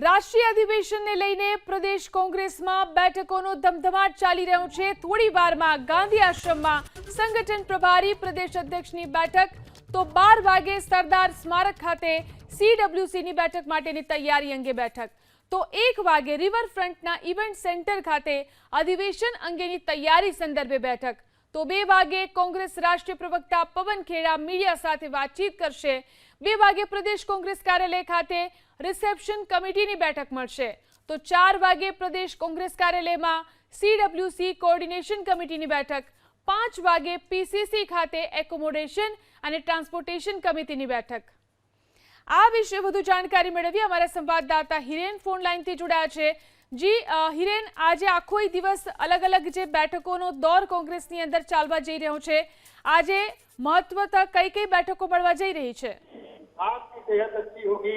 રાષ્ટ્રીય અધિવેશનને લઈને પ્રદેશ કોંગ્રેસમાં બેઠકોનો ધમધમાટ ચાલી રહ્યો છે। થોડી વારમાં ગાંધી આશ્રમમાં સંગઠન પ્રભારી પ્રદેશ અધ્યક્ષની બેઠક, તો 12 વાગે સરદાર સ્મારક ખાતે CWCની બેઠક માટેની તૈયારી અંગે બેઠક, તો 1 વાગે રિવરફ્રન્ટના ઇવેન્ટ સેન્ટર ખાતે અધિવેશન અંગેની તૈયારી સંદર્ભે બેઠક, તો 2 વાગે કોંગ્રેસ રાષ્ટ્રીય પ્રવક્તા પવન ખેડા મીડિયા સાથે વાતચીત કરશે। 2 વાગે પ્રદેશ કોંગ્રેસ કાર્યાલય ખાતે રિસેપ્શન કમિટીની બેઠક મળશે, તો 4 વાગે પ્રદેશ કોંગ્રેસ કાર્યાલયમાં CWC કોઓર્ડિનેશન કમિટીની બેઠક, 5 વાગે PCC ખાતે એકોમોડેશન અને ટ્રાન્સપોર્ટેશન કમિટીની બેઠક। આ વિશે વધુ જાણકારી મેળવી અમારા સંવાદદાતા હિરેન ફોન લાઈનથી જોડાયા છે। જી હિરેન, આજે આખો દિવસ અલગ અલગ જે બેઠકોનો દોર કોંગ્રેસની અંદર ચાલવા જઈ રહ્યો છે, આજે મહત્વતः કઈ કઈ બેઠકો મળવા જઈ રહી છે? आपकी सेहत अच्छी होगी